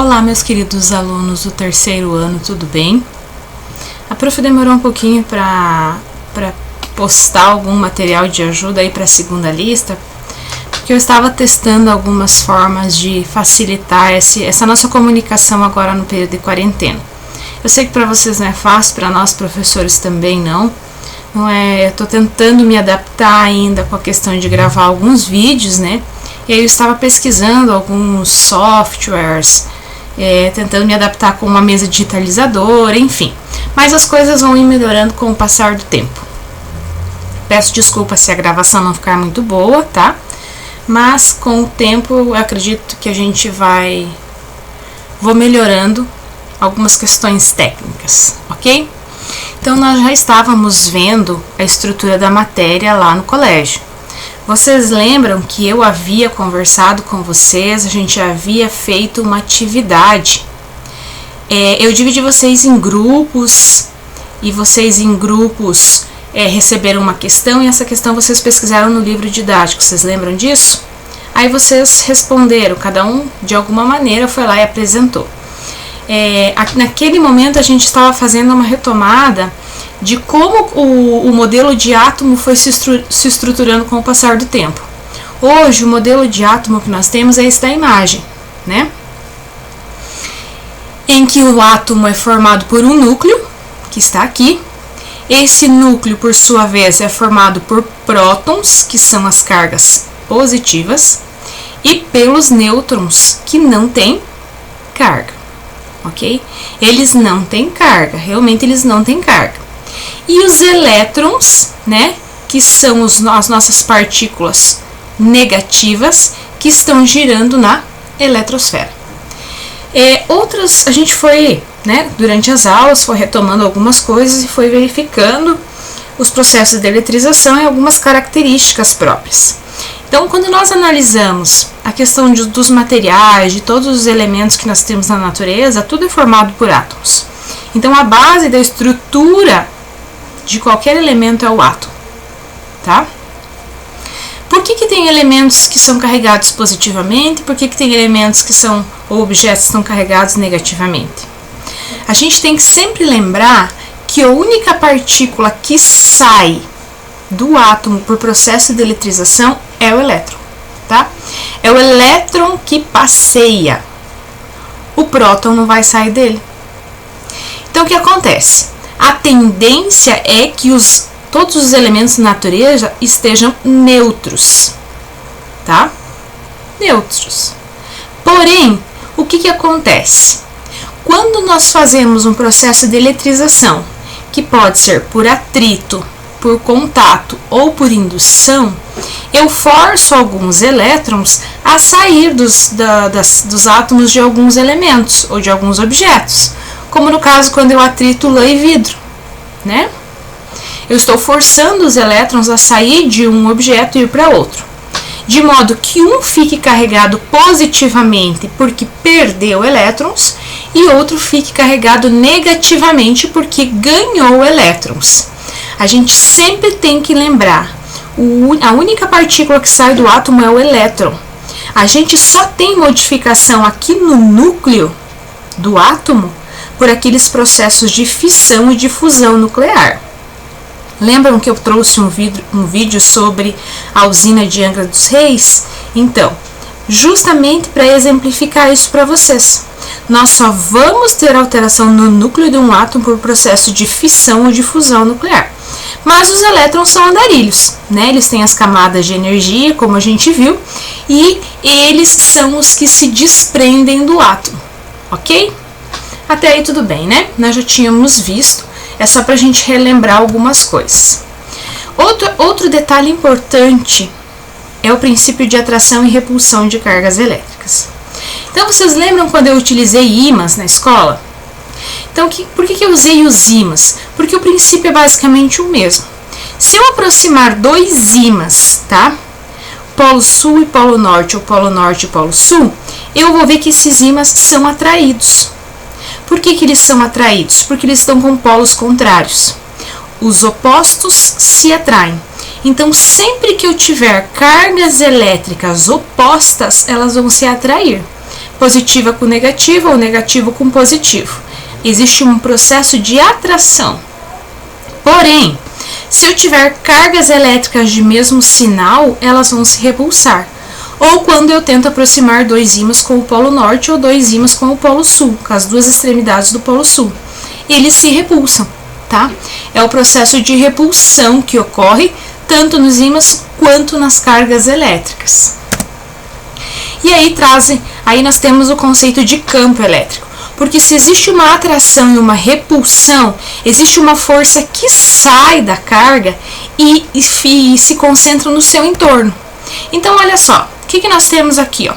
Olá, meus queridos alunos do terceiro ano, tudo bem? A prof demorou um pouquinho para postar algum material de ajuda aí para a segunda lista, porque eu estava testando algumas formas de facilitar essa nossa comunicação agora no período de quarentena. Eu sei que para vocês não é fácil, para nós professores também não é. Eu estou tentando me adaptar ainda com a questão de gravar alguns vídeos, né? E aí eu estava pesquisando alguns softwares, tentando me adaptar com uma mesa digitalizadora, enfim. Mas as coisas vão ir melhorando com o passar do tempo. Peço desculpa se a gravação não ficar muito boa, tá? Mas com o tempo eu acredito que a gente vou melhorando algumas questões técnicas, ok? Então nós já estávamos vendo a estrutura da matéria lá no colégio. Vocês lembram que eu havia conversado com vocês, a gente havia feito uma atividade. Eu dividi vocês em grupos e vocês em grupos receberam uma questão e essa questão vocês pesquisaram no livro didático, vocês lembram disso? Aí vocês responderam, cada um de alguma maneira foi lá e apresentou. Naquele momento a gente estava fazendo uma retomada de como o modelo de átomo foi se estruturando com o passar do tempo. Hoje o modelo de átomo que nós temos é esse da imagem, né? Em que o átomo é formado por um núcleo, que está aqui. Esse núcleo, por sua vez, é formado por prótons, que são as cargas positivas, e pelos nêutrons, que não têm carga, ok? Eles não têm carga, realmente eles não têm carga. E os elétrons, né, que são as nossas partículas negativas, que estão girando na eletrosfera. A gente foi, né, durante as aulas, foi retomando algumas coisas e foi verificando os processos de eletrização e algumas características próprias. Então, quando nós analisamos a questão dos materiais, de todos os elementos que nós temos na natureza, tudo é formado por átomos. Então, a base da estrutura de qualquer elemento é o átomo, tá? Por que tem elementos que são carregados positivamente? Por que tem elementos ou objetos que são carregados negativamente? A gente tem que sempre lembrar que a única partícula que sai do átomo por processo de eletrização é o elétron, tá? É o elétron que passeia. O próton não vai sair dele. Então, o que acontece? A tendência é que todos os elementos da natureza estejam neutros, tá? Neutros. Porém, o que acontece? Quando nós fazemos um processo de eletrização, que pode ser por atrito, por contato ou por indução, eu forço alguns elétrons a sair dos átomos de alguns elementos ou de alguns objetos, como no caso quando eu atrito lã e vidro, né? Eu estou forçando os elétrons a sair de um objeto e ir para outro, de modo que um fique carregado positivamente porque perdeu elétrons e outro fique carregado negativamente porque ganhou elétrons. A gente sempre tem que lembrar, a única partícula que sai do átomo é o elétron. A gente só tem modificação aqui no núcleo do átomo por aqueles processos de fissão e de fusão nuclear. Lembram que eu trouxe um vídeo sobre a usina de Angra dos Reis? Então, justamente para exemplificar isso para vocês. Nós só vamos ter alteração no núcleo de um átomo por processo de fissão ou de fusão nuclear. Mas os elétrons são andarilhos, né? Eles têm as camadas de energia, como a gente viu, e eles são os que se desprendem do átomo, ok? Até aí tudo bem, né? Nós já tínhamos visto, é só para a gente relembrar algumas coisas. Outro detalhe importante é o princípio de atração e repulsão de cargas elétricas. Então, vocês lembram quando eu utilizei ímãs na escola? Então, por que eu usei os ímãs? Porque o princípio é basicamente o mesmo. Se eu aproximar dois ímãs, tá? Polo sul e polo norte, ou polo norte e polo sul, eu vou ver que esses ímãs são atraídos. Por que eles são atraídos? Porque eles estão com polos contrários. Os opostos se atraem. Então, sempre que eu tiver cargas elétricas opostas, elas vão se atrair. positiva com negativo ou negativo com positivo. Existe um processo de atração. Porém, se eu tiver cargas elétricas de mesmo sinal, elas vão se repulsar. Ou quando eu tento aproximar dois ímãs com o polo norte ou dois ímãs com o polo sul, com as duas extremidades do polo sul. Eles se repulsam, tá? É o processo de repulsão que ocorre tanto nos ímãs quanto nas cargas elétricas. E aí nós temos o conceito de campo elétrico. Porque se existe uma atração e uma repulsão, existe uma força que sai da carga e se concentra no seu entorno. Então, olha só, o que nós temos aqui, ó?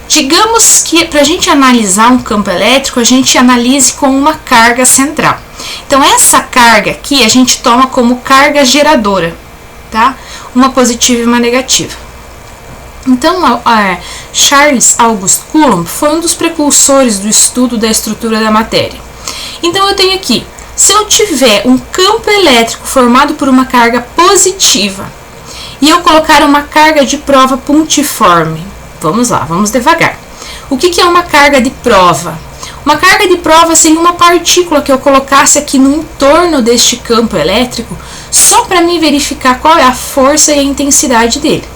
Digamos que para a gente analisar um campo elétrico, a gente analise com uma carga central. Então, essa carga aqui a gente toma como carga geradora, tá? Uma positiva e uma negativa. Então, Charles Auguste Coulomb foi um dos precursores do estudo da estrutura da matéria. Então, eu tenho aqui, se eu tiver um campo elétrico formado por uma carga positiva e eu colocar uma carga de prova pontiforme, vamos lá, vamos devagar. O que é uma carga de prova? Uma carga de prova seria uma partícula que eu colocasse aqui no entorno deste campo elétrico só para me verificar qual é a força e a intensidade dele.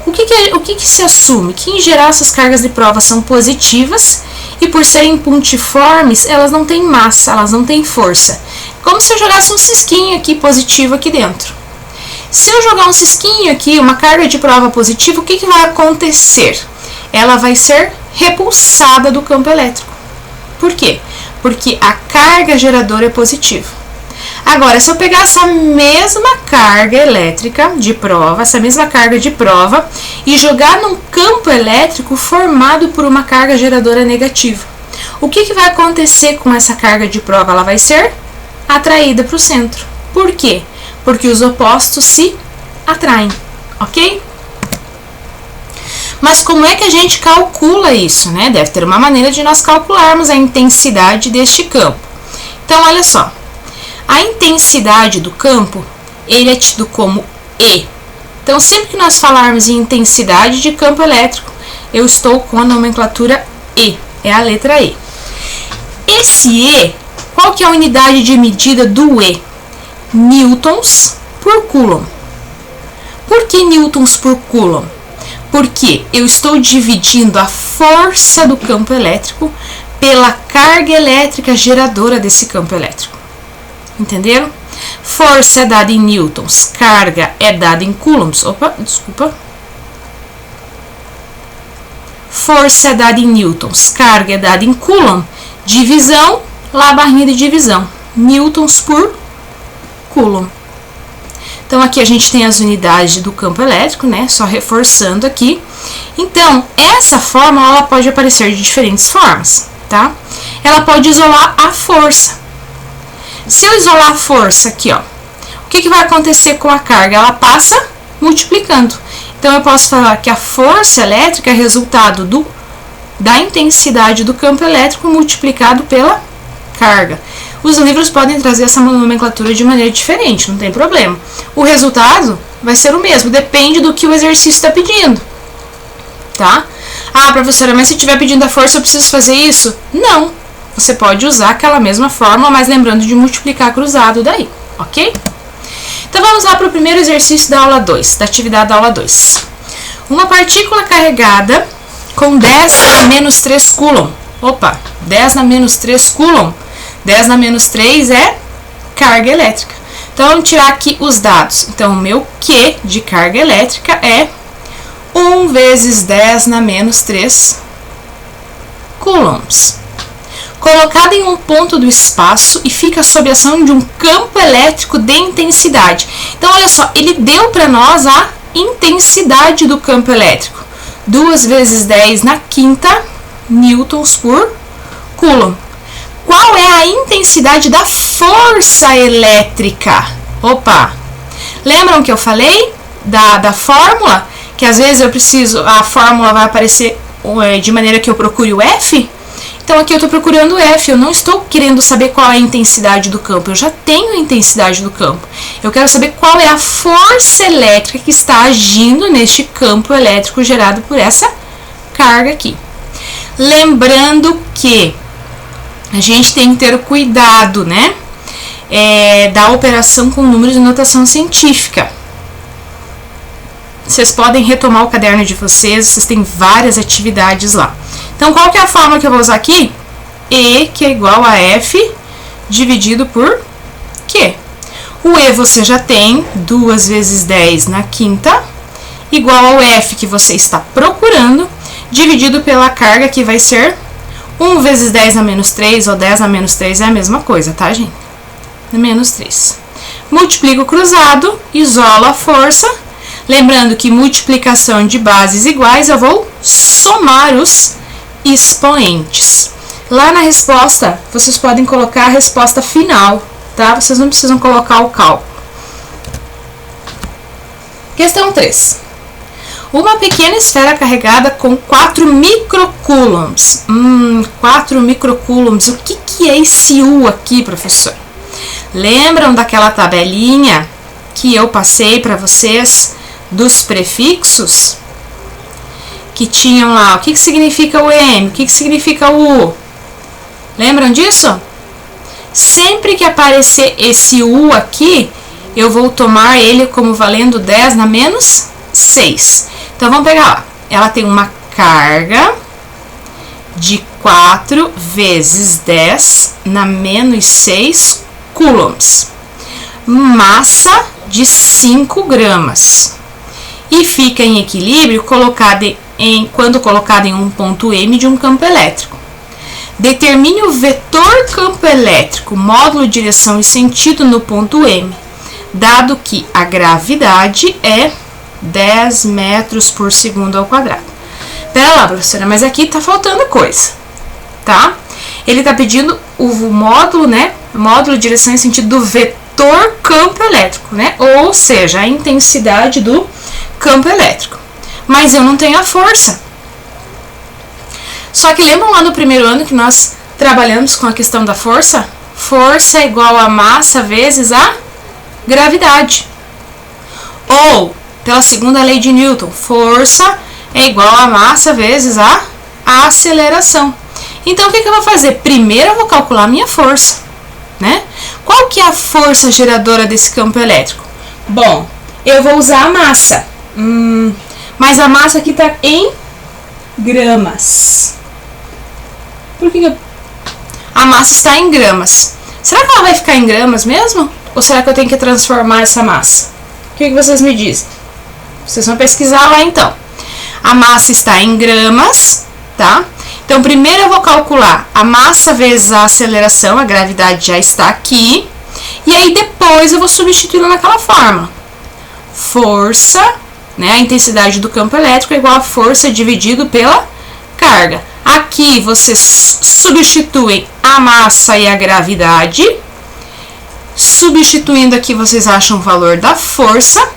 O que se assume? Que em geral essas cargas de prova são positivas e por serem pontiformes elas não têm massa, elas não têm força. Como se eu jogasse um cisquinho aqui positivo aqui dentro. Se eu jogar um cisquinho aqui, uma carga de prova positiva, o que vai acontecer? Ela vai ser repulsada do campo elétrico. Por quê? Porque a carga geradora é positiva. Agora, se eu pegar essa mesma carga elétrica de prova, essa mesma carga de prova, e jogar num campo elétrico formado por uma carga geradora negativa, o que vai acontecer com essa carga de prova? Ela vai ser atraída para o centro. Por quê? Porque os opostos se atraem, ok? Mas como é que a gente calcula isso, né? Deve ter uma maneira de nós calcularmos a intensidade deste campo. Então, olha só. A intensidade do campo, ele é tido como E. Então, sempre que nós falarmos em intensidade de campo elétrico, eu estou com a nomenclatura E, é a letra E. Esse E, qual que é a unidade de medida do E? Newtons por Coulomb. Por que newtons por Coulomb? Porque eu estou dividindo a força do campo elétrico pela carga elétrica geradora desse campo elétrico. Entenderam? Força é dada em newtons, carga é dada em coulombs. Força é dada em newtons, carga é dada em coulomb. Divisão, lá a barrinha de divisão. Newtons por Coulomb. Então, aqui a gente tem as unidades do campo elétrico, né? Só reforçando aqui. Então, essa fórmula ela pode aparecer de diferentes formas, tá? Ela pode isolar a força. Se eu isolar a força aqui, ó, o que vai acontecer com a carga? Ela passa multiplicando. Então, eu posso falar que a força elétrica é resultado da intensidade do campo elétrico multiplicado pela carga. Os livros podem trazer essa nomenclatura de maneira diferente, não tem problema. O resultado vai ser o mesmo, depende do que o exercício está pedindo, tá? Ah, professora, mas se estiver pedindo a força, eu preciso fazer isso? Não. Você pode usar aquela mesma fórmula, mas lembrando de multiplicar cruzado daí, ok? Então, vamos lá para o primeiro exercício da aula 2, da atividade da aula 2. Uma partícula carregada com 10 na menos 3 coulomb. Opa, 10 na menos 3 coulomb. 10 na menos 3 é carga elétrica. Então, vamos tirar aqui os dados. Então, o meu Q de carga elétrica é 1 vezes 10 na menos 3 coulombs. Colocada em um ponto do espaço e fica sob a ação de um campo elétrico de intensidade. Então, olha só, ele deu para nós a intensidade do campo elétrico. 2 vezes 10 na quinta newtons por coulomb. Qual é a intensidade da força elétrica? Opa! Lembram que eu falei da fórmula? Que às vezes a fórmula vai aparecer de maneira que eu procure o F? Então, aqui eu estou procurando o F, eu não estou querendo saber qual é a intensidade do campo, eu já tenho a intensidade do campo. Eu quero saber qual é a força elétrica que está agindo neste campo elétrico gerado por essa carga aqui. Lembrando que a gente tem que ter cuidado, né? Da operação com números de notação científica. Vocês podem retomar o caderno de vocês têm várias atividades lá. Então, qual que é a fórmula que eu vou usar aqui? E, que é igual a F dividido por Q. O E você já tem, 2 vezes 10 na quinta, igual ao F que você está procurando, dividido pela carga, que vai ser 1 vezes 10 na menos 3, ou 10 na menos 3 é a mesma coisa, tá, gente? Menos 3. Multiplico o cruzado, isolo a força. Lembrando que multiplicação de bases iguais, eu vou somar os expoentes. Lá na resposta, vocês podem colocar a resposta final, tá? Vocês não precisam colocar o cálculo. Questão 3. Uma pequena esfera carregada com 4 microcoulombs. 4 microcoulombs. O que é esse U aqui, professor? Lembram daquela tabelinha que eu passei para vocês dos prefixos? Que tinham lá, o que significa o M, o que significa o U? Lembram disso? Sempre que aparecer esse U aqui, eu vou tomar ele como valendo 10 na menos 6. Então, vamos pegar lá. Ela tem uma carga de 4 vezes 10 na menos 6 coulombs. Massa de 5 gramas. E fica em equilíbrio quando colocada em um ponto M de um campo elétrico. Determine o vetor campo elétrico, módulo, direção e sentido no ponto M, dado que a gravidade é 10 metros por segundo ao quadrado. Pera lá, professora, mas aqui tá faltando coisa, tá? Ele tá pedindo o módulo, né? Módulo, direção e sentido do vetor campo elétrico, né? Ou seja, a intensidade do campo elétrico. Mas eu não tenho a força. Só que lembram lá no primeiro ano que nós trabalhamos com a questão da força? Força é igual a massa vezes a gravidade. Ou, pela segunda lei de Newton, força é igual a massa vezes a aceleração. Então, o que eu vou fazer? Primeiro eu vou calcular a minha força, né? Qual que é a força geradora desse campo elétrico? Bom, eu vou usar a massa. Mas a massa aqui está em gramas. Por que a massa está em gramas? Será que ela vai ficar em gramas mesmo? Ou será que eu tenho que transformar essa massa? O que vocês me dizem? Vocês vão pesquisar lá então. A massa está em gramas, tá? Então, primeiro eu vou calcular a massa vezes a aceleração, a gravidade já está aqui. E aí, depois eu vou substituí-la naquela fórmula. Força, né? A intensidade do campo elétrico é igual a força dividido pela carga. Aqui, vocês substituem a massa e a gravidade. Substituindo aqui, vocês acham o valor da força.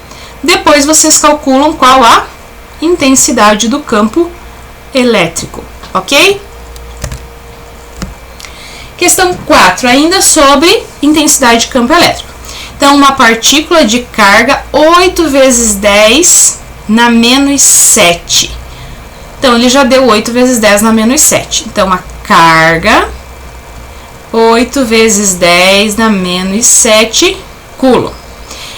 Depois, vocês calculam qual a intensidade do campo elétrico. Ok? Questão 4, ainda sobre intensidade de campo elétrico. Então, uma partícula de carga 8 vezes 10 na menos 7. Então, ele já deu 8 vezes 10 na menos 7. Então, a carga 8 vezes 10 na menos 7 coulomb.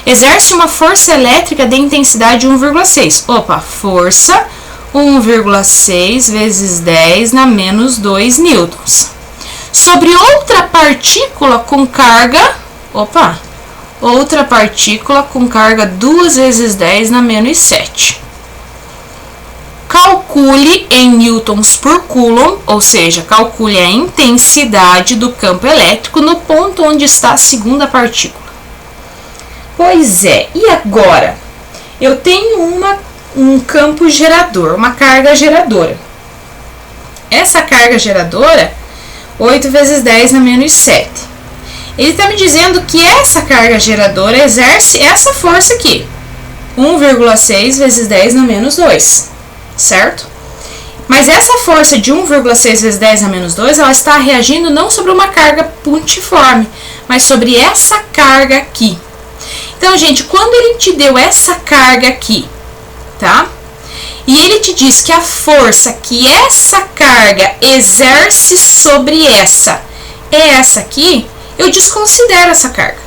Exerce uma força elétrica de intensidade 1,6. Opa, força 1,6 vezes 10 na menos 2 newtons. Sobre outra partícula com carga, outra partícula com carga 2 vezes 10 na menos 7. Calcule em newtons por coulomb, ou seja, calcule a intensidade do campo elétrico no ponto onde está a segunda partícula. Pois é, e agora? Eu tenho um campo gerador, uma carga geradora. Essa carga geradora, 8 vezes 10 na menos 7. Ele está me dizendo que essa carga geradora exerce essa força aqui, 1,6 vezes 10 na menos 2, certo? Mas essa força de 1,6 vezes 10 na menos 2, ela está reagindo não sobre uma carga pontiforme, mas sobre essa carga aqui. Então, gente, quando ele te deu essa carga aqui, tá? e ele te diz que a força que essa carga exerce sobre essa é essa aqui, eu desconsidero essa carga.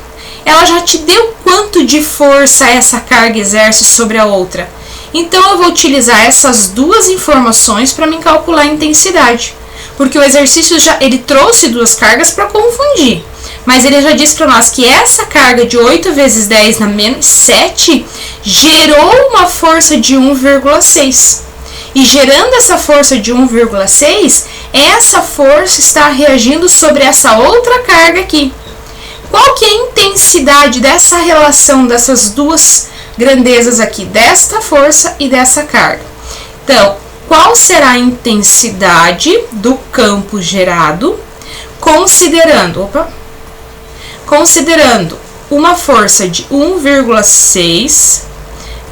Ela já te deu quanto de força essa carga exerce sobre a outra. Então, eu vou utilizar essas duas informações para me calcular a intensidade. Porque o exercício ele trouxe duas cargas para confundir. Mas ele já disse para nós que essa carga de 8 vezes 10 na menos 7 gerou uma força de 1,6. E gerando essa força de 1,6, essa força está reagindo sobre essa outra carga aqui. Qual que é a intensidade dessa relação dessas duas grandezas aqui, desta força e dessa carga? Então, qual será a intensidade do campo gerado considerando uma força de 1,6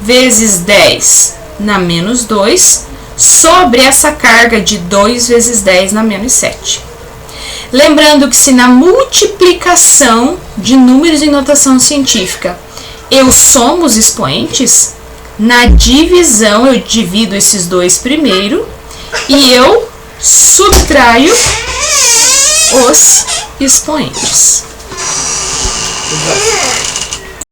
vezes 10 na menos 2 sobre essa carga de 2 vezes 10 na menos 7. Lembrando que se na multiplicação de números em notação científica eu somo os expoentes, na divisão eu divido esses dois primeiro e eu subtraio os expoentes.